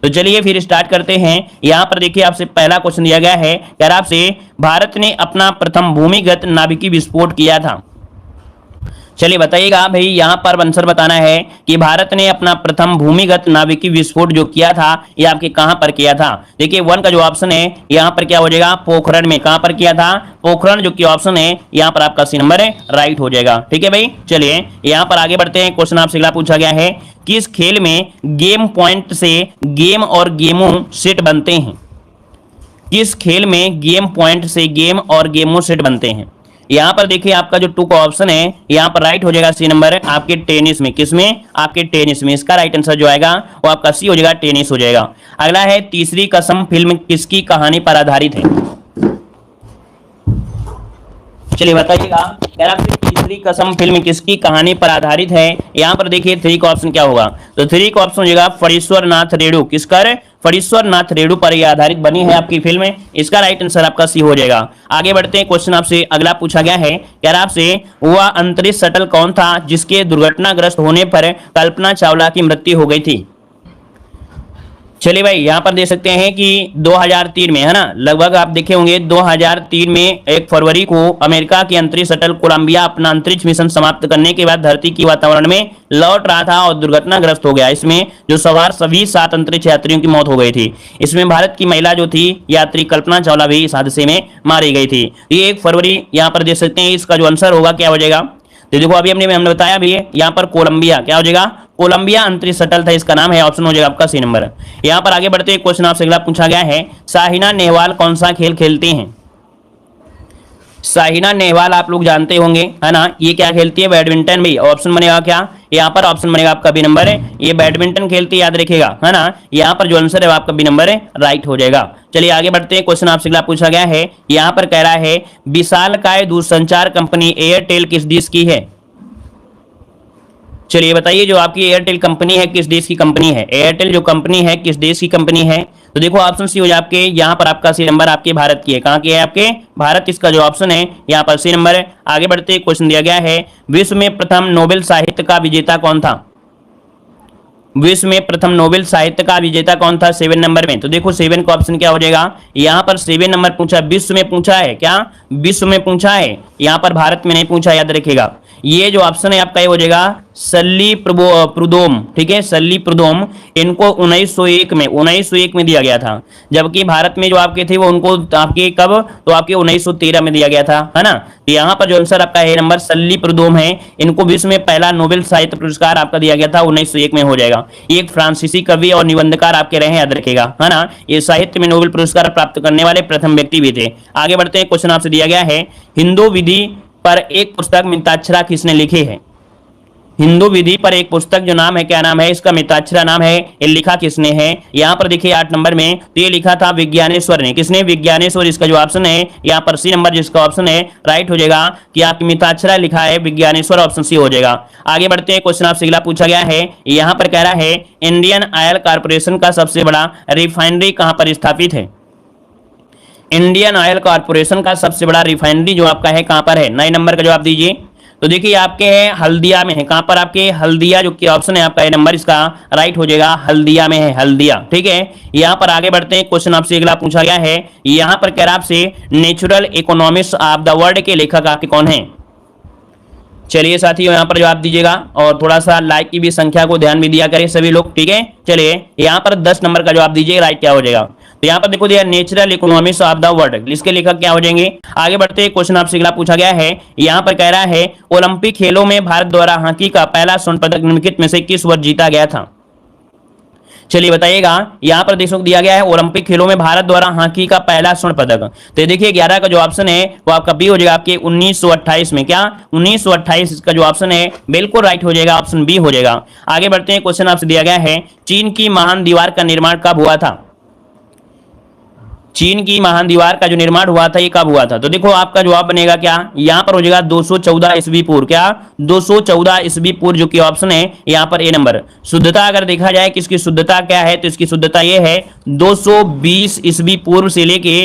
तो चलिए फिर स्टार्ट करते हैं। यहां पर देखिए आपसे पहला क्वेश्चन दिया गया है, कह रहा आपसे भारत ने अपना प्रथम भूमिगत नाभिकीय विस्फोट किया था। चलिए बताइएगा भाई, यहां पर आंसर बताना है कि भारत ने अपना प्रथम भूमिगत नाभिकीय विस्फोट जो किया था ये आपके कहां पर किया था। देखिए वन का जो ऑप्शन है यहां पर क्या हो जाएगा, पोखरण में। कहां पर किया था, पोखरण जो कि ऑप्शन है यहां पर आपका सी नंबर है राइट हो जाएगा। ठीक है भाई, चलिए यहां पर आगे बढ़ते हैं। क्वेश्चन आपसे अगला पूछा गया है, किस खेल में गेम पॉइंट से गेम और गेमों सेट बनते हैं। किस खेल में गेम पॉइंट से गेम और गेमों सेट बनते हैं। यहां पर देखिए आपका जो टू का ऑप्शन है यहां पर राइट हो जाएगा सी नंबर आपके टेनिस में। किसमें, आपके टेनिस में। इसका राइट आंसर जो आएगा वो आपका सी हो जाएगा, टेनिस हो जाएगा। अगला है, तीसरी कसम फिल्म किसकी कहानी पर आधारित है। चलिए बताइएगा, तीसरी कसम फिल्म किसकी कहानी पर आधारित है। यहां पर देखिए थ्री का ऑप्शन क्या होगा, तो थ्री का ऑप्शन हो जाएगा फणीश्वर नाथ रेणु। किसका, फणीश्वर नाथ रेणु पर यह आधारित बनी है आपकी फिल्म। इसका राइट आंसर आपका सी हो जाएगा। आगे बढ़ते हैं, क्वेश्चन आपसे अगला पूछा गया है, कह रहा आपसे वह अंतरिक्ष शटल कौन था जिसके दुर्घटनाग्रस्त होने पर कल्पना चावला की मृत्यु हो गई थी। चलिए भाई, यहां पर देख सकते हैं कि 2003 में है ना, लगभग आप देखे होंगे 2003 में 1 फरवरी को अमेरिका की अंतरिक्ष शटल कोलंबिया अपना अंतरिक्ष मिशन समाप्त करने के बाद धरती की वातावरण में लौट रहा था और दुर्घटनाग्रस्त हो गया। इसमें जो सवार सभी 7 अंतरिक्ष यात्रियों की मौत हो गई थी। इसमें भारत की महिला जो थी यात्री कल्पना चावला भी इस हादसे में मारी गई थी। ये 1 फरवरी यहां पर देख सकते हैं। इसका जो आंसर होगा क्या हो जाएगा, तो देखो अभी हमने बताया भी है, यहाँ पर कोलंबिया क्या हो जाएगा, कोलंबिया अंतरिक्ष शटल था, इसका नाम है। ऑप्शन हो जाएगा आपका सी नंबर। यहाँ पर आगे बढ़ते हैं, क्वेश्चन आपसे अगला पूछा गया है, साइना नेहवाल कौन सा खेल खेलती हैं। साइना नेहवाल आप लोग जानते होंगे है ना, ये क्या खेलती है, बैडमिंटन भी। ऑप्शन बनेगा क्या, यहाँ पर ऑप्शन बनेगा आपका बी नंबर है, ये बैडमिंटन खेलती है, याद रखिएगा है ना। यहाँ पर जो आंसर है आपका बी नंबर है राइट हो जाएगा। चलिए आगे बढ़ते हैं, क्वेश्चन आपसे अगला पूछा गया है, यहाँ पर कह रहा है विशालकाय दूरसंचार कंपनी एयरटेल किस देश की है। चलिए बताइए, जो आपकी एयरटेल कंपनी है किस देश की कंपनी है। एयरटेल जो कंपनी है किस देश की कंपनी है, तो देखो ऑप्शन सी हो जाए आपके, यहाँ पर आपका सी नंबर आपके भारत की है। कहाँ की है, आपके भारत। इसका जो ऑप्शन है यहाँ पर सी नंबर है। आगे बढ़ते क्वेश्चन दिया गया है, विश्व में प्रथम नोबेल साहित्य का विजेता कौन था। विश्व में प्रथम नोबेल साहित्य का विजेता कौन था 7 नंबर में। तो देखो 7 का ऑप्शन क्या हो जाएगा, यहाँ पर 7 नंबर पूछा, विश्व में पूछा है क्या, विश्व में पूछा है, यहाँ पर भारत में नहीं पूछा, याद रखिएगा। ये जो ऑप्शन है आपका ये हो जाएगा सल्ली प्रुदोम। ठीक है, सल्ली प्रुदोम। इनको 1901 में दिया गया था, जबकि भारत में जो आपके थे वो उनको आपके कब, तो आपके 1913 में दिया गया था है ना। तो यहाँ पर जो आंसर आपका है नंबर सल्ली प्रुदोम है। इनको विश्व में पहला नोबेल साहित्य पुरस्कार आपका दिया गया था 1901 में हो जाएगा। ये एक फ्रांसीसी कवि और निबंधकार आपके रहे, याद रखेगा है ना। ये साहित्य में नोबेल पुरस्कार प्राप्त करने वाले प्रथम व्यक्ति भी थे। आगे बढ़ते हैं, क्वेश्चन आपसे दिया गया है, हिंदू विधि पर एक पुस्तक मिताक्षरा किसने लिखी है। हिंदू विधि पर एक पुस्तक जो नाम है, क्या नाम है इसका, मिताक्षरा नाम है। ये लिखा किसने है, यहाँ पर देखिए 8 नंबर में, तो ये लिखा था विज्ञानेश्वर ने। किसने, विज्ञानेश्वर। इसका जो ऑप्शन है यहाँ पर सी नंबर, जिसका ऑप्शन है राइट हो जाएगा कि आपकी मिताक्षरा लिखा है विज्ञानेश्वर, ऑप्शन सी हो जाएगा। आगे बढ़ते हैं, क्वेश्चन आपसे अगला पूछा गया है, यहाँ पर कह रहा है इंडियन ऑयल कॉर्पोरेशन का सबसे बड़ा रिफाइनरी कहाँ पर स्थापित है। इंडियन ऑयल कॉर्पोरेशन का सबसे बड़ा रिफाइनरी जो आपका है कहां पर है, 9 नंबर का जवाब दीजिए। तो देखिए आपके है हल्दिया में है। कहां पर, आपके हल्दिया जो कि ऑप्शन है आपका ए नंबर, इसका राइट हो जाएगा, हल्दिया में है, हल्दिया। ठीक है, यहां पर आगे बढ़ते हैं, क्वेश्चन आपसे अगला पूछा गया है, यहां पर कह रहा आपसे natural economics of the world के लेखक आपके कौन है। चलिए साथियों यहाँ पर जवाब दीजिएगा और थोड़ा सा लाइक की भी संख्या को ध्यान भी दिया करें सभी लोग। ठीक है, चलिए यहाँ पर 10 नंबर का जवाब दीजिए, राइट क्या हो जाएगा। तो यहाँ पर देखो दिया natural economics of the world, इसके लेखक क्या हो जाएंगे। आगे बढ़ते हैं, क्वेश्चन आपसे अगला पूछा गया है, यहाँ पर कह रहा है ओलंपिक खेलों में भारत द्वारा हॉकी का पहला स्वर्ण पदक निम्नलिखित में से किस वर्ष जीता गया था। चलिए बताइएगा, यहाँ पर देशों को दिया गया है ओलंपिक खेलों में भारत द्वारा हॉकी का पहला स्वर्ण पदक। तो देखिए 11 का जो ऑप्शन है वो आपका बी हो जाएगा, आपके 1928 में। क्या, 1928 इसका जो ऑप्शन है बिल्कुल राइट हो जाएगा, ऑप्शन बी हो जाएगा। आगे बढ़ते हैं, क्वेश्चन आपसे दिया गया है चीन की महान दीवार का निर्माण कब हुआ था। चीन की महान दीवार का जो निर्माण हुआ था ये कब हुआ था? तो देखो आपका जवाब बनेगा क्या, यहां पर हो जाएगा 214 ईस्वी पूर्व। क्या? 214 ईस्वी पूर्व, जो कि ऑप्शन है यहां पर ए नंबर। शुद्धता अगर देखा जाए कि इसकी शुद्धता क्या है, तो इसकी शुद्धता ये है 220 ईस्वी पूर्व से लेके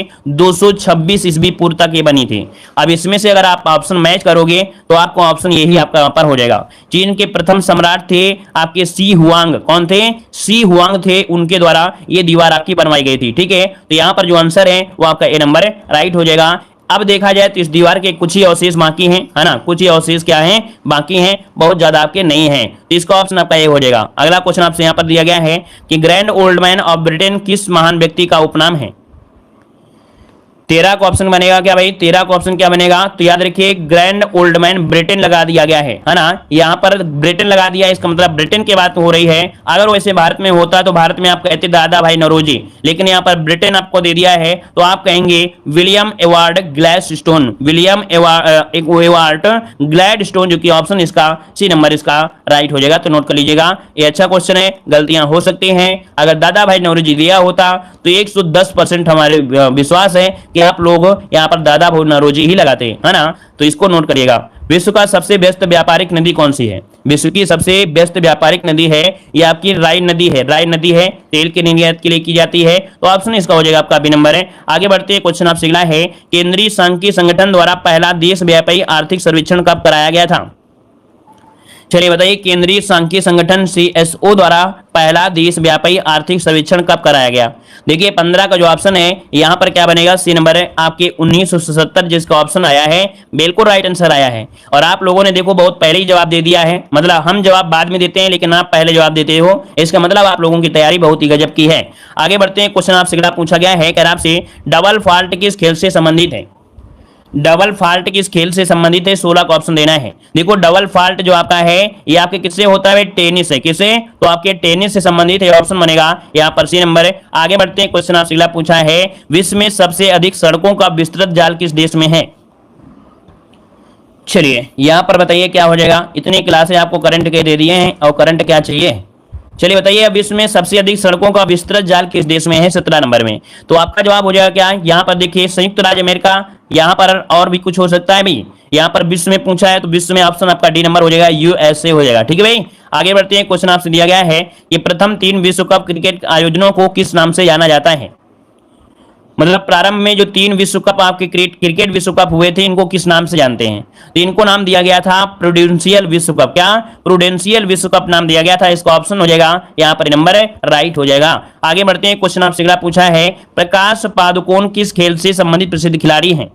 226 ईस्वी पूर्व तक ये बनी थी। अब इसमें से अगर आप ऑप्शन मैच करोगे तो आपको ऑप्शन यही आपका पर हो जाएगा। चीन के प्रथम सम्राट थे आपके शी हुआंग। कौन थे? शी हुआंग थे, उनके द्वारा ये दीवार आपकी बनवाई गई थी। ठीक है, तो यहां पर जो आंसर है वो आपका ए नंबर राइट हो जाएगा। अब देखा जाए तो इस दीवार के कुछ ही अवशेष बाकी हैं, है ना, कुछ ही अवशेष क्या हैं, बाकी हैं, बहुत ज्यादा आपके नहीं हैं, तो इसका ऑप्शन आपका ए हो जाएगा। अगला क्वेश्चन आपसे यहां पर दिया गया है कि grand old man of Britain किस महान व्यक्ति का उपनाम है? 13 का ऑप्शन बनेगा क्या भाई? 13 का ऑप्शन क्या बनेगा? तो याद रखिए ग्रैंड ओल्ड मैन ब्रिटेन लगा दिया गया है ना, यहां पर ब्रिटेन लगा दिया, इसका मतलब ब्रिटेन की बात हो रही है। अगर वैसे भारत में होता तो भारत में आप कहते दादा भाई नौरोजी, लेकिन यहां पर ब्रिटेन आपको दे दिया है तो आप कहेंगे William award Gladstone. William award Gladstone, जो कि ऑप्शन इसका सी नंबर इसका राइट हो जाएगा। तो नोट कर लीजिएगा, ये अच्छा क्वेश्चन है, गलतियां हो सकती हैं। अगर दादा भाई नौरोजी दिया होता तो 110% हमारे विश्वास है कि आप लोग यहां पर दादा भाई नौरोजी ही लगाते हैं, है ना। तो इसको नोट करिएगा। विश्व का सबसे व्यस्त व्यापारिक नदी कौन सी है? विश्व की सबसे व्यस्त व्यापारिक नदी है ये आपकी राइन नदी है। राइन नदी है, तेल के निर्यात के लिए की जाती है, तो ऑप्शन इसका हो जाएगा आपका बी नंबर है। आगे बढ़ते हैं, क्वेश्चन आपसे अगला है, केंद्रीय सांख्यिकी संगठन द्वारा पहला देशव्यापी आर्थिक सर्वेक्षण कब कराया गया था? चलिए बताइए, केंद्रीय सांख्यिकी संगठन CSO द्वारा पहला देशव्यापी आर्थिक सर्वेक्षण कब कराया गया? देखिए 15 का जो ऑप्शन है यहां पर क्या बनेगा? सी नंबर है आपके 1977 जिसका ऑप्शन आया है, बिल्कुल राइट आंसर आया है। और आप लोगों ने देखो बहुत पहले ही जवाब दे दिया है, मतलब हम जवाब बाद में देते हैं लेकिन आप पहले जवाब देते हो, इसका मतलब आप लोगों की तैयारी बहुत ही गजब की है। आगे बढ़ते हैं, क्वेश्चन आपसे अगला पूछा गया है, कह आपसे डबल फॉल्ट किस खेल से संबंधित है? डबल फॉल्ट किस खेल से संबंधित है? 16 का ऑप्शन देना है। देखो डबल फॉल्ट जो आपका है ये आपके किससे होता है? टेनिस से। किससे? तो आपके टेनिस से संबंधित है, ऑप्शन बनेगा यहाँ पर सी नंबर है। आगे बढ़ते हैं, क्वेश्चन आपसे अगला पूछा है, विश्व में सबसे अधिक सड़कों का विस्तृत जाल किस देश में है? चलिए यहां पर बताइए क्या हो जाएगा। इतनी क्लासें आपको करंट के दे दिए हैं और करंट क्या चाहिए। चलिए बताइए, अब इसमें सबसे अधिक सड़कों का विस्तृत जाल किस देश में है? 17 नंबर में। तो आपका जवाब हो जाएगा क्या? यहाँ पर देखिए संयुक्त राज्य अमेरिका, यहाँ पर और भी कुछ हो सकता है भाई। यहाँ पर विश्व में पूछा है तो विश्व में ऑप्शन आपका डी नंबर हो जाएगा, USA हो जाएगा। ठीक है भाई, आगे बढ़ते हैं, क्वेश्चन आपसे दिया गया है कि प्रथम 3 विश्व कप क्रिकेट आयोजनों को किस नाम से जाना जाता है? मतलब प्रारंभ में जो 3 विश्व कप आपके क्रिकेट विश्व कप हुए थे इनको किस नाम से जानते हैं? तो इनको नाम दिया गया था प्रूडेंशियल विश्व कप। क्या? प्रूडेंशियल विश्व कप नाम दिया गया था, इसका ऑप्शन हो जाएगा यहाँ पर नंबर राइट हो जाएगा। आगे बढ़ते हैं, क्वेश्चन आपसे अगला पूछा है, प्रकाश पादुकोण किस खेल से संबंधित प्रसिद्ध खिलाड़ी हैं?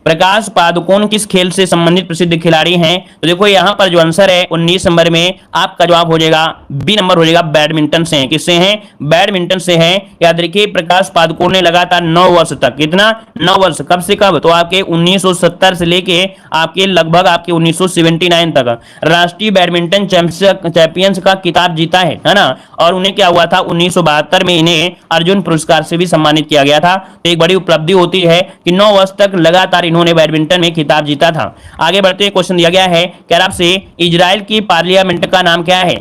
प्रकाश पादुकोण किस खेल से संबंधित प्रसिद्ध खिलाड़ी हैं? तो देखो यहां पर जो आंसर है 19 नंबर में आपका जवाब हो जाएगा बी नंबर हो जाएगा, बैडमिंटन से है। किससे हैं? बैडमिंटन से है। याद रखिए प्रकाश पादुकोण ने लगातार 9 वर्ष तक, कितना? 9 वर्ष, कब से कब? तो आपके 1970 से लेके आपके लगभग आपके 1979 तक राष्ट्रीय बैडमिंटन चैंपियंस का खिताब जीता है ना। और उन्हें क्या हुआ था 1972 में इन्हें अर्जुन पुरस्कार से भी सम्मानित किया गया था। तो एक बड़ी उपलब्धि होती है कि 9 वर्ष तक लगातार इन्होंने बैडमिंटन में खिताब जीता था। आगे बढ़ते हैं, क्वेश्चन दिया गया है, कह रहा आपसे इजराइल की पार्लियामेंट का नाम क्या है?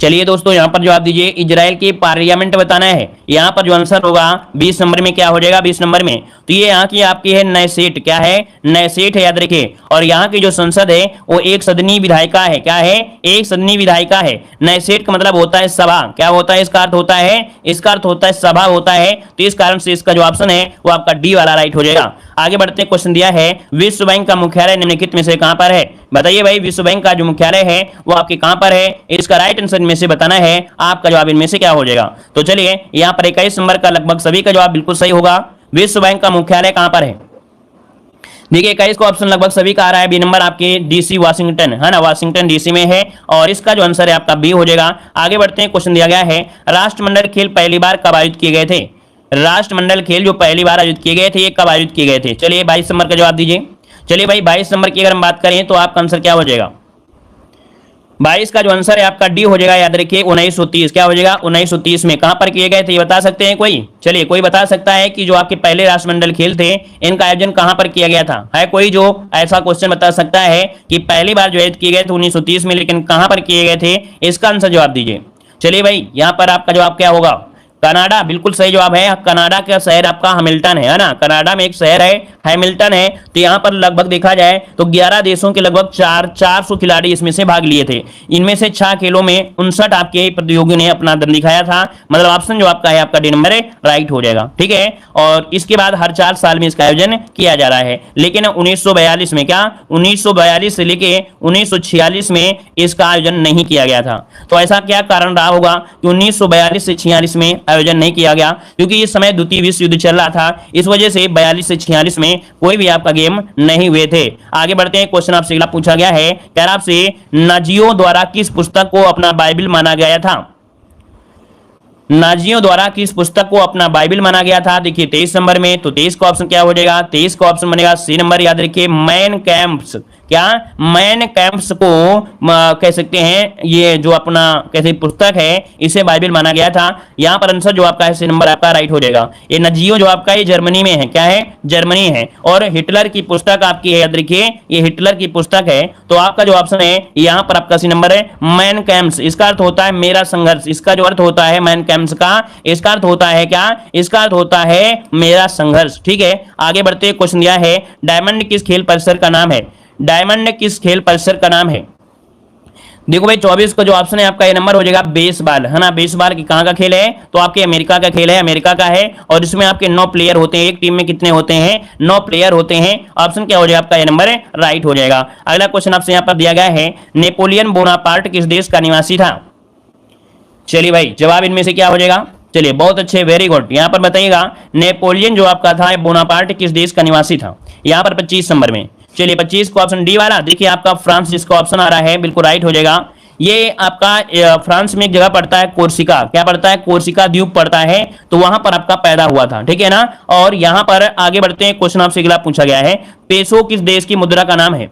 चलिए दोस्तों यहां पर जवाब दीजिए, इजराइल की पार्लियामेंट बताना है। यहां पर जो आंसर होगा 20 नंबर में क्या हो जाएगा? 20 नंबर में तो ये यहाँ की आपकी है नैसेट। क्या है? नैसेट है, याद रखिए। और यहाँ की जो संसद है वो एक सदनी विधायिका है। क्या है? एक सदनी विधायिका है। नैसेट का मतलब होता है सभा। क्या होता है? इसका अर्थ होता है, इसका अर्थ होता है सभा होता है। तो इस कारण से इसका जो ऑप्शन है वो आपका डी वाला राइट हो जाएगा। आगे बढ़ते, क्वेश्चन दिया है, विश्व बैंक का मुख्यालय निम्नलिखित में से कहां पर है? बताइए भाई, विश्व बैंक का जो मुख्यालय है वो आपके कहां पर है? इसका राइट आंसर में से बताना है, आपका जवाब इनमें से क्या हो जाएगा। तो चलिए यहां पर 21 नंबर का लगभग सभी का जवाब बिल्कुल सही होगा। विश्व बैंक का मुख्यालय कहां पर है? देखिए 21 को ऑप्शन लगभग सभी का आ रहा है, बी नंबर आपके DC वाशिंगटन, है ना, वाशिंगटन DC में है। और इसका जो आंसर है आपका बी हो जाएगा। आगे बढ़ते हैं, क्वेश्चन दिया गया है, राष्ट्रमंडल खेल पहली बार कब आयोजित किए गए थे? राष्ट्रमंडल खेल जो पहली बार आयोजित किए गए थे ये कब आयोजित किए गए थे? चलिए 22 नंबर का जवाब दीजिए। चलिए भाई 22 नंबर की अगर हम बात करें तो आपका आंसर क्या हो जाएगा? 22 का जो आंसर है आपका डी हो जाएगा। याद रखिए 1930। क्या हो जाएगा? 1930 में। कहां पर किए गए थे ये बता सकते हैं कोई? चलिए कोई बता सकता है कि जो आपके पहले राष्ट्रमंडल खेल थे इनका आयोजन कहां पर किया गया था? है कोई जो ऐसा क्वेश्चन बता सकता है कि पहली बार जो आयोजित किए गए थे 1930 में, लेकिन कहां पर किए गए थे? इसका आंसर जवाब दीजिए। चलिए भाई यहां पर आपका जवाब क्या होगा? कनाडा बिल्कुल सही जवाब है। कनाडा का शहर आपका हैमिल्टन है ना, कनाडा में एक शहर है हैमिल्टन है। तो यहाँ पर लगभग देखा जाए तो 11 देशों के लगभग 400 खिलाड़ी इसमें से भाग लिए थे। इनमें से 6 खेलों में 59 आपके प्रतियोगियों ने अपना दम दिखाया था। मतलब ऑप्शन जो आपका है आपका डी नंबर राइट हो जाएगा, ठीक है। और इसके बाद हर 4 साल में इसका आयोजन किया जा रहा है। लेकिन 1942 में क्या 1942 से लेके 1946 में इसका आयोजन नहीं किया गया था। तो ऐसा क्या कारण रहा होगा कि 1942 से 46 में आयोजन नहीं किया गया? क्योंकि इस समय द्वितीय विश्व युद्ध चल रहा था, इस वजह से 42 से 46 में कोई भी आपका गेम नहीं हुए थे। आगे बढ़ते हैं, क्वेश्चन आपसे अगला पूछा गया है, कह रहा आपसे नाजियों द्वारा किस पुस्तक को अपना बाइबल माना गया था? नाजियों द्वारा किस पुस्तक को अपना बाइबल माना गया था? देखिए 23 नंबर में, तो 23 का ऑप्शन क्या हो जाएगा? 23 का ऑप्शन बनेगा सी नंबर, याद रखिए मैन कैंप्स। क्या मैन कैंप्स को कह सकते हैं, ये जो अपना कैसे पुस्तक है इसे बाइबल माना गया था। यहां पर आंसर जो आपका है सी नंबर आपका राइट हो जाएगा। ये नजियो जो आपका ये जर्मनी में है, क्या है? जर्मनी है। और हिटलर की पुस्तक आपकी है, याद रखिए ये हिटलर की पुस्तक है। तो आपका जो ऑप्शन है यहां पर आपका सी नंबर है मैन कैंप्स। इसका अर्थ होता है मेरा संघर्ष। इसका जो अर्थ होता है मैन कैंप्स का, इसका अर्थ होता है क्या? इसका अर्थ होता है मेरा संघर्ष, ठीक है। आगे बढ़ते, क्वेश्चन दिया है डायमंड किस खेल परिसर का नाम है? डायमंड किस खेल परिसर का नाम है? देखो भाई 24 का जो ऑप्शन है आपका ये नंबर हो जाएगा बेसबॉल, है ना। बेसबॉल की कहां का खेल है? तो आपके अमेरिका का खेल है, अमेरिका का है। और इसमें आपके 9 प्लेयर होते हैं, एक टीम में कितने होते हैं? 9 प्लेयर होते हैं। ऑप्शन क्या हो जाएगा आपका? ये नंबर राइट हो जाएगा। अगला क्वेश्चन आपसे यहां पर दिया गया है, नेपोलियन बोनापार्ट किस देश का निवासी था? चलिए भाई जवाब इनमें से क्या हो जाएगा? चलिए बहुत अच्छे, वेरी गुड। यहां पर बताइएगा नेपोलियन जो आपका था बोनापार्ट किस देश का निवासी था? यहां पर 25 नंबर में। चलिए 25 को ऑप्शन डी वाला, देखिए आपका फ्रांस जिसका ऑप्शन आ रहा है बिल्कुल राइट हो जाएगा। ये आपका फ्रांस में एक जगह पड़ता है कोर्सिका, क्या पड़ता है? कोर्सिका द्वीप पड़ता है। तो वहां पर आपका पैदा हुआ था, ठीक है ना। और यहां पर आगे बढ़ते हैं, क्वेश्चन आपसे अगला पूछा गया है, पेसो किस देश की मुद्रा का नाम है?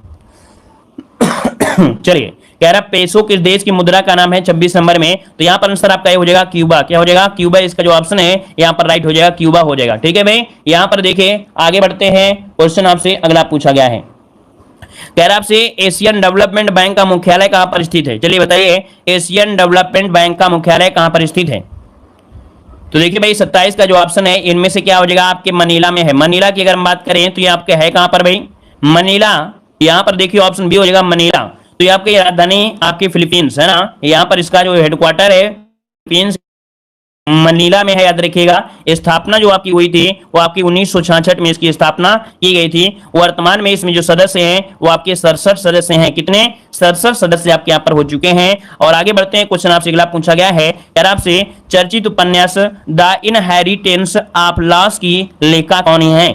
चलिए कह रहा पेसो किस देश की मुद्रा का नाम है 26 नंबर में। तो यहां पर आंसर आपका ये हो जाएगा क्यूबा। क्या हो जाएगा? क्यूबा। इसका जो ऑप्शन है यहां पर राइट हो जाएगा, क्यूबा हो जाएगा, ठीक है भाई। यहां पर देखिए आगे बढ़ते हैं, क्वेश्चन आपसे अगला पूछा गया है, कह रहा आपसे एशियन डेवलपमेंट बैंक का मुख्यालय कहां पर स्थित है? चलिए बताइए एशियन डेवलपमेंट बैंक का मुख्यालय कहां पर स्थित है? तो देखिए भाई 27 का जो ऑप्शन है इनमें से क्या हो जाएगा? आपके मनीला में है। मनीला की अगर हम बात करें तो ये आपके है कहां पर भाई? मनीला। यहां पर देखिए ऑप्शन बी हो जाएगा मनीला। तो ये आपकी राजधानी आपकी फिलीपींस है ना, यहाँ पर इसका जो हेडक्वार्टर है फिलीपींस मनीला में है, याद रखिएगा। स्थापना जो आपकी हुई थी वो आपकी 1966 में इसकी स्थापना की गई थी। वर्तमान में इसमें जो सदस्य हैं वो आपके 67 सदस्य हैं। कितने? 67 सदस्य आपके यहाँ पर हो चुके हैं। और आगे बढ़ते हैं, क्वेश्चन आपसे अगला पूछा गया है, यार आपसे चर्चित उपन्यास द इनहेरिटेंस ऑफ लॉस की लेखक कौन है?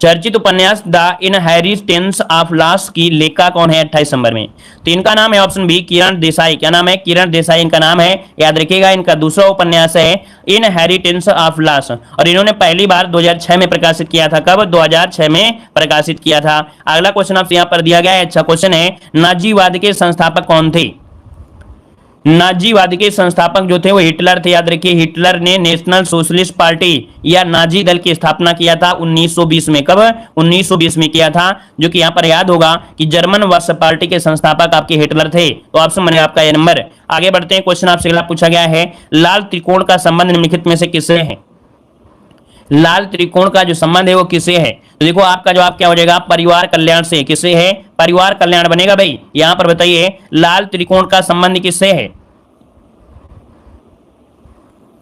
चर्चित उपन्यास द इनहेरिटेंस ऑफ लॉस की लेखक कौन है 28 नंबर में? तो इनका नाम है ऑप्शन बी किरण देसाई। क्या नाम है? किरण देसाई इनका नाम है, याद रखिएगा। इनका दूसरा उपन्यास है इनहेरिटेंस ऑफ लॉस और इन्होंने पहली बार 2006 में प्रकाशित किया था। कब? 2006 में प्रकाशित किया था। अगला क्वेश्चन आपसे यहाँ पर दिया गया है, अच्छा क्वेश्चन है, नाजीवाद के संस्थापक कौन थे? नाजीवाद के संस्थापक जो थे वो हिटलर थे, याद रखिए। हिटलर ने नेशनल सोशलिस्ट पार्टी या नाजी दल की स्थापना किया था 1920 में। कब? 1920 में किया था, जो कि यहाँ पर याद होगा कि जर्मन वर्ष पार्टी के संस्थापक आपके हिटलर थे। तो ऑप्शन बनेगा आपका ये नंबर। आगे बढ़ते हैं, क्वेश्चन आपसे अगला पूछा गया है, लाल त्रिकोण का संबंध निम्नलिखित में से किससे है? लाल त्रिकोण का जो संबंध है वो किससे है? तो देखो आपका जवाब क्या हो जाएगा? परिवार कल्याण से। किससे है? परिवार कल्याण बनेगा भाई। यहां पर बताइए लाल त्रिकोण का संबंध किससे है?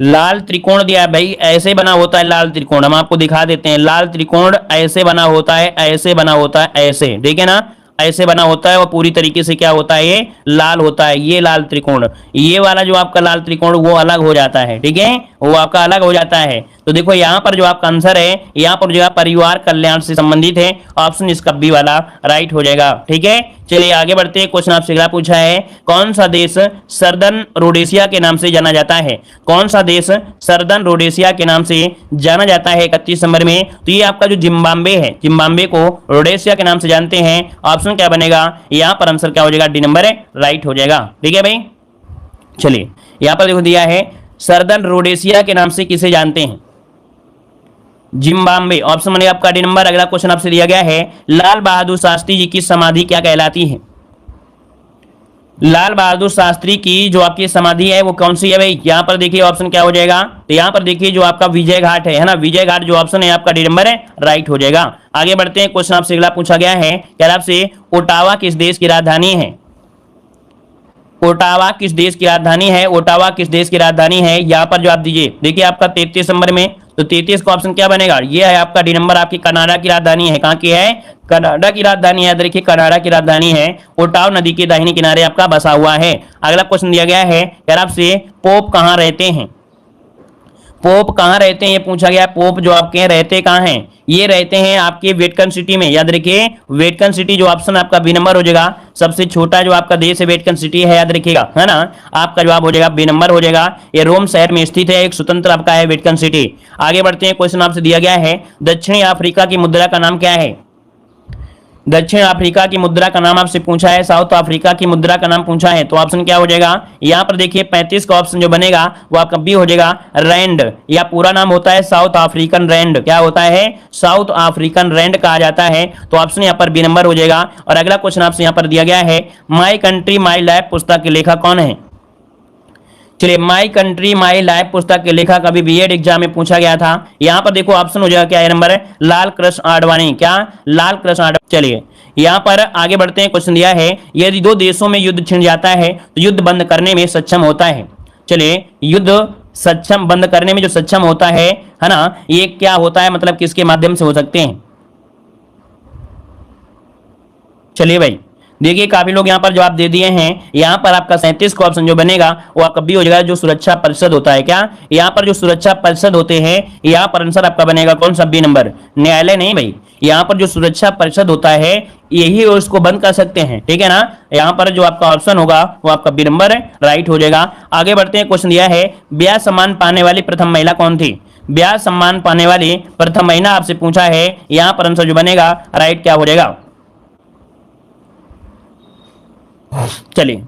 लाल त्रिकोण दिया है भाई, ऐसे बना होता है लाल त्रिकोण, हम आपको दिखा देते हैं। लाल त्रिकोण ऐसे बना होता है, ऐसे बना होता है, ऐसे, ठीक है ना, ऐसे बना होता है और पूरी तरीके से क्या होता है? ये लाल होता है। ये लाल त्रिकोण, ये वाला जो आपका लाल त्रिकोण वो अलग हो जाता है, ठीक है, वो आपका अलग हो जाता है। तो देखो यहाँ पर जो आपका आंसर है यहाँ पर जो परिवार कल्याण से संबंधित है, ऑप्शन इसका बी वाला राइट हो जाएगा, ठीक है। चलिए आगे बढ़ते हैं, क्वेश्चन आपसे अगला पूछा है, कौन सा देश सर्दर्न रोडेशिया के नाम से जाना जाता है? कौन सा देश सर्दर्न रोडेशिया के नाम से जाना जाता है 31 नंबर में? तो ये आपका जो जिम्बाब्वे है, जिम्बाब्वे को रोडेशिया के नाम से जानते हैं। ऑप्शन क्या बनेगा? यहाँ पर आंसर क्या हो जाएगा? डी नंबर राइट हो जाएगा, ठीक है भाई। चलिए यहाँ पर देखो दिया है सर्दर्न रोडेशिया के नाम से किसे जानते हैं? जिम्बाब्वे। ऑप्शन बनेगा आपका डी नंबर। अगला क्वेश्चन आपसे दिया गया है, लाल बहादुर शास्त्री जी की समाधि क्या कहलाती है? लाल बहादुर शास्त्री की जो आपकी समाधि है वो कौन सी है भाई? यहाँ पर देखिए ऑप्शन क्या हो जाएगा, तो यहाँ पर देखिए जो आपका विजय घाट है ना, विजय घाट जो ऑप्शन है आपका डी नंबर है राइट हो जाएगा। आगे बढ़ते हैं, क्वेश्चन आपसे अगला पूछा गया है क्या आपसे, ओटावा किस देश की राजधानी है? ओटावा किस देश की राजधानी है? ओटावा किस देश की राजधानी है? यहाँ पर जो आप दीजिए, देखिए आपका 33 नंबर में, तो 33 का ऑप्शन क्या बनेगा, ये है आपका डी नंबर, आपकी कनाडा की राजधानी है। कहाँ की है? कनाडा की राजधानी है। देखिए कनाडा की राजधानी है, ओटावा नदी के दाहिने किनारे आपका बसा हुआ है। अगला क्वेश्चन दिया गया है यार आपसे, पोप कहाँ रहते हैं? पोप कहाँ रहते हैं ये पूछा गया। पोप जो आपके रहते कहाँ हैं? ये रहते हैं आपके वेटिकन सिटी में। याद रखिए वेटिकन सिटी जो ऑप्शन आपका बी नंबर हो जाएगा। सबसे छोटा जो आपका देश है वेटिकन सिटी है, याद रखिएगा, है ना, आपका जवाब हो जाएगा बी नंबर हो जाएगा। ये रोम शहर में स्थित है, एक स्वतंत्र आपका है वेटिकन सिटी। आगे बढ़ते हैं, क्वेश्चन आपसे दिया गया है, दक्षिणी अफ्रीका की मुद्रा का नाम क्या है? दक्षिण अफ्रीका की मुद्रा का नाम आपसे पूछा है, साउथ अफ्रीका की मुद्रा का नाम पूछा है, तो ऑप्शन क्या हो जाएगा? यहाँ पर देखिए 35 का ऑप्शन जो बनेगा वो आपका बी हो जाएगा, रैंड, या पूरा नाम होता है साउथ अफ्रीकन रैंड। क्या होता है? साउथ अफ्रीकन रैंड कहा जाता है, तो ऑप्शन यहाँ पर बी नंबर हो जाएगा। और अगला क्वेश्चन आपसे यहाँ पर दिया गया है, माई कंट्री माई लाइफ पुस्तक के लेखक कौन है? चलिए, माई कंट्री माई लाइफ पुस्तक के लेखक अभी बीएड एग्जाम में पूछा गया था। यहाँ पर देखो ऑप्शन हो जाएगा क्या, नंबर है लाल कृष्ण आडवाणी। क्या? लाल कृष्ण आडवाणी। चलिए यहाँ पर आगे बढ़ते हैं, क्वेश्चन दिया है, यदि दो देशों में युद्ध छिड़ जाता है तो युद्ध बंद करने में सक्षम होता है। चलिए, युद्ध सक्षम बंद करने में जो सक्षम होता है ना, ये क्या होता है, मतलब किसके माध्यम से हो सकते हैं? चलिए भाई देखिए काफी लोग यहाँ पर जवाब दे दिए हैं। यहाँ पर आपका 37 का ऑप्शन जो बनेगा वो आपका बी हो जाएगा, जो सुरक्षा परिषद होता है। क्या? यहाँ पर जो सुरक्षा परिषद होते हैं, यहाँ पर आंसर आपका बनेगा कौन सा? बी नंबर, न्यायालय नहीं भाई। यहाँ पर जो सुरक्षा परिषद होता है यही उसको बंद कर सकते हैं, ठीक है ना। यहाँ पर जो आपका ऑप्शन होगा वो आपका बी नंबर राइट हो जाएगा। आगे बढ़ते हैं, क्वेश्चन दिया है, ब्याह सम्मान पाने वाली प्रथम महिला कौन थी? ब्याह सम्मान पाने वाली प्रथम महिला आपसे पूछा है, यहाँ पर आंसर जो बनेगा राइट क्या हो जाएगा? चलिए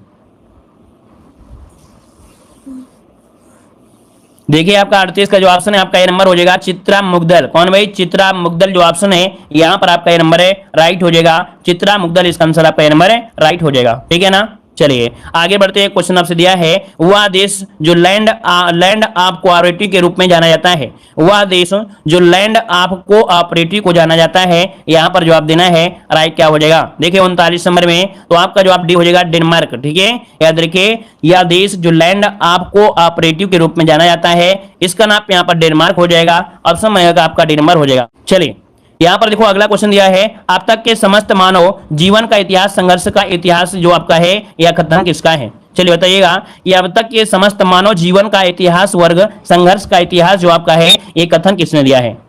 देखिए आपका 38 का जो ऑप्शन है आपका ये नंबर हो जाएगा, चित्रा मुग्दल। कौन भाई? चित्रा मुग्दल जो ऑप्शन है यहाँ पर आपका ये नंबर है राइट हो जाएगा। चित्रा मुग्दल इसका आंसर आपका ये नंबर है राइट हो जाएगा, ठीक है ना। चलिए आगे बढ़ते हैं, क्वेश्चन आपसे दिया है, वह देश जो लैंड ऑफ कोऑपरेटिव के रूप में जाना जाता है, वह देश जो लैंड ऑफ कोऑपरेटिव को जाना जाता है, यहाँ पर जवाब देना है राइट क्या हो जाएगा? देखिए 39 नंबर में, तो आपका जवाब डी हो जाएगा, डेनमार्क, ठीक है। याद रखिए यह देश जो लैंड ऑफ कोऑपरेटिव के रूप में जाना जाता है, इसका नाम यहाँ पर डेनमार्क हो जाएगा। ऑप्शन आपका डी नंबर हो जाएगा। चलिए यहाँ पर देखो अगला क्वेश्चन दिया है, अब तक के समस्त मानव जीवन का इतिहास, संघर्ष का इतिहास जो आपका है यह कथन किसका है? चलिए बताइएगा, ये अब तक के समस्त मानव जीवन का इतिहास वर्ग संघर्ष का इतिहास जो आपका है ये कथन किसने दिया है?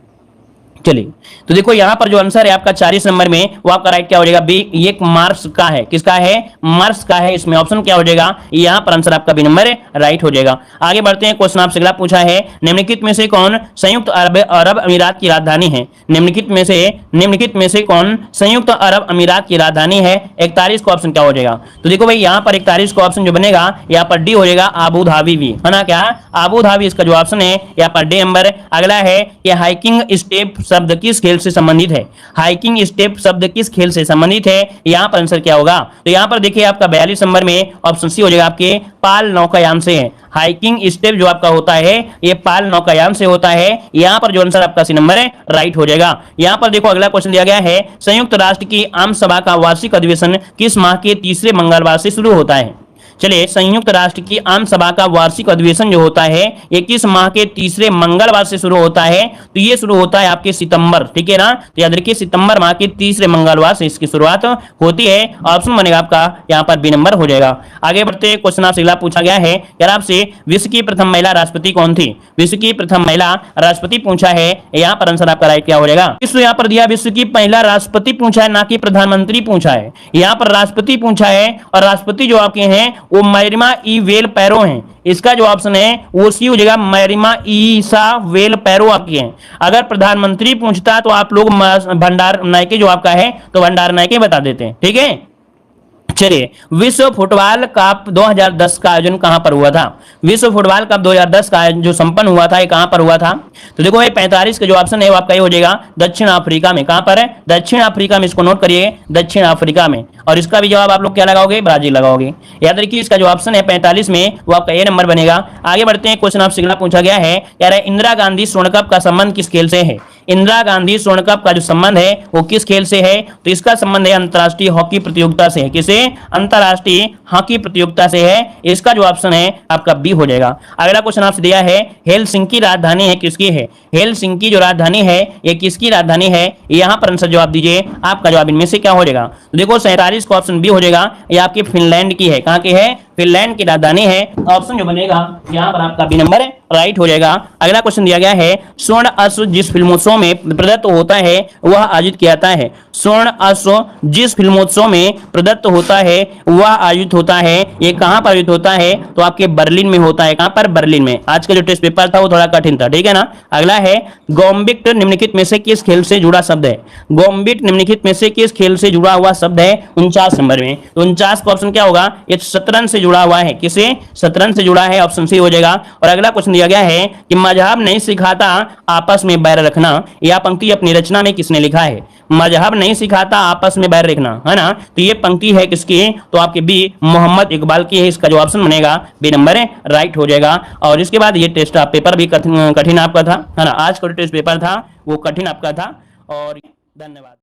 चलिए तो देखो यहाँ पर जो आंसर है आपका 40 नंबर में, वो आपका राइट क्या हो जाएगा? बी, ये मार्क्स का है। किसका है? मार्क्स का है। इसमें ऑप्शन क्या हो जाएगा? यहाँ पर आंसर आपका बी नंबर राइट हो जाएगा। आगे बढ़ते हैं, क्वेश्चन आपसे अगला पूछा है, निम्नलिखित में से कौन संयुक्त अरब अमीरात की राजधानी है? निम्नलिखित में से कौन संयुक्त अरब अमीरात की राजधानी है? 41 का ऑप्शन क्या हो जाएगा? तो देखो भाई यहाँ पर 41 का ऑप्शन जो बनेगा यहाँ पर डी हो जाएगा, आबू धाबी भी, है ना। क्या? आबू धाबी इसका जो ऑप्शन है यहाँ पर डी नंबर। अगला है कि हाइकिंग स्टेप शब्द किस खेल से संबंधित है? हाइकिंग स्टेप शब्द किस खेल से संबंधित है? यहाँ पर आंसर क्या होगा? तो यहाँ पर देखिए आपका 42 नंबर में ऑप्शन सी हो जाएगा, आपके पाल नौकायान से है। हाइकिंग स्टेप जो आपका होता है ये पाल नौकायान से होता है। यहाँ पर जो आंसर आपका सी नंबर है राइट हो जाएगा। यहाँ पर देखो अगला क्वेश्चन दिया गया है, संयुक्त राष्ट्र की आम सभा का वार्षिक अधिवेशन किस माह के तीसरे मंगलवार से शुरू होता है? चलिए, संयुक्त राष्ट्र की आम सभा का वार्षिक अधिवेशन जो होता है ये किस माह के तीसरे मंगलवार से शुरू होता है? तो ये शुरू होता है आपके सितंबर, ठीक है ना। तो याद रखिए सितंबर माह के तीसरे मंगलवार से इसकी शुरुआत होती है। ऑप्शन बनेगा आपका यहाँ पर बी नंबर हो जाएगा। आगे बढ़ते हैं, क्वेश्चन आपसे अगला पूछा गया है, यार आपसे विश्व की प्रथम महिला राष्ट्रपति कौन थी? विश्व की प्रथम महिला राष्ट्रपति पूछा है, यहाँ पर आंसर आपका राइट क्या हो जाएगा? विश्व यहाँ पर दिया, विश्व की महिला राष्ट्रपति पूछा है, ना कि प्रधानमंत्री पूछा है। यहाँ पर राष्ट्रपति पूछा है और राष्ट्रपति जो आपके हैं वो मैरिमा ई वेल पैरो हैं। इसका जो ऑप्शन है वो सी हो जाएगा, मैरिमा ईसा वेल पैरो आपके हैं। अगर प्रधानमंत्री पूछता तो आप लोग भंडार नायके जो आपका है तो भंडार नायके बता देते हैं, ठीक है। चलिए, विश्व फुटबॉल कप 2010 का आयोजन कहां पर हुआ था? विश्व फुटबॉल कप 2010 का जो संपन्न हुआ था, ये कहां पर हुआ था? तो देखो, ये 45 का जो ऑप्शन है वो आपका ये हो जाएगा दक्षिण अफ्रीका में। कहां पर है? दक्षिण अफ्रीका में। इसको नोट करिए, दक्षिण अफ्रीका में। और इसका भी जवाब आप लोग क्या लगाओगे? ब्राजील लगाओगे। याद रखिए, इसका जो ऑप्शन है 45 में वो आपका ए नंबर बनेगा। आगे बढ़ते हैं, क्वेश्चन आपसे अगला पूछा गया है, कह रहा है इंदिरा गांधी स्वर्ण कप का संबंध किस खेल से है? इंदिरा गांधी स्वर्ण कप का जो संबंध है वो किस खेल से है? तो इसका संबंध है अंतरराष्ट्रीय हॉकी प्रतियोगिता से है। किसे? अंतरराष्ट्रीय हॉकी प्रतियोगिता से है। इसका जो ऑप्शन है आपका बी हो जाएगा। अगला क्वेश्चन आपसे दिया है, हेलसिंकी राजधानी है किसकी है? हेलसिंकी जो राजधानी है ये किसकी राजधानी है? यहां पर आंसर जवाब दीजिए, आपका जवाब इनमें से क्या हो जाएगा? तो देखो, 47 का ऑप्शन बी हो जाएगा। ये आपकी फिनलैंड की है। कहां की है? फिनलैंड की राजधानी है। ऑप्शन जो बनेगा यहां पर आपका बी नंबर राइट हो जाएगा। अगला क्वेश्चन दिया गया है, स्वर्ण अश्व जिस फिल्मोत्सव में प्रदत्त होता है वह आयोजित किया जाता है। स्वर्ण अश्व जिस फिल्मोत्सव में प्रदत्त होता है वह आयोजित होता है, ये कहां पर आयोजित होता है? तो आपके बर्लिन में होता है। कहां पर? बर्लिन में। आज का जो टेस्ट पेपर था वो थोड़ा कठिन था, ठीक है ना। अगला है, गॉम्बिट निम्नलिखित में से किस खेल से जुड़ा शब्द है? गॉम्बिट निम्नलिखित में से किस खेल से जुड़ा हुआ शब्द है? 49 नंबर में। तो 49 का ऑप्शन क्या होगा? ये शतरंज से जुड़ा हुआ है। किसे? शतरंज से जुड़ा है। ऑप्शन सी हो जाएगा। और अगला क्वेश्चन दिया गया है कि मजहब नहीं सिखाता आपस में बैर रखना, यह पंक्ति अपनी रचना में किसने लिखा है? मजहब नहीं सिखाता आपस में बैर रखना, है ना। तो ये पंक्ति है किसकी? तो आपके बी मोहम्मद इकबाल की है। इसका जो ऑप्शन बनेगा बी नंबर राइट हो जाएगा। और इसके बाद ये टेस्ट पेपर भी कठिन आपका था, है ना। आज का टेस्ट पेपर था वो कठिन आपका था। और धन्यवाद।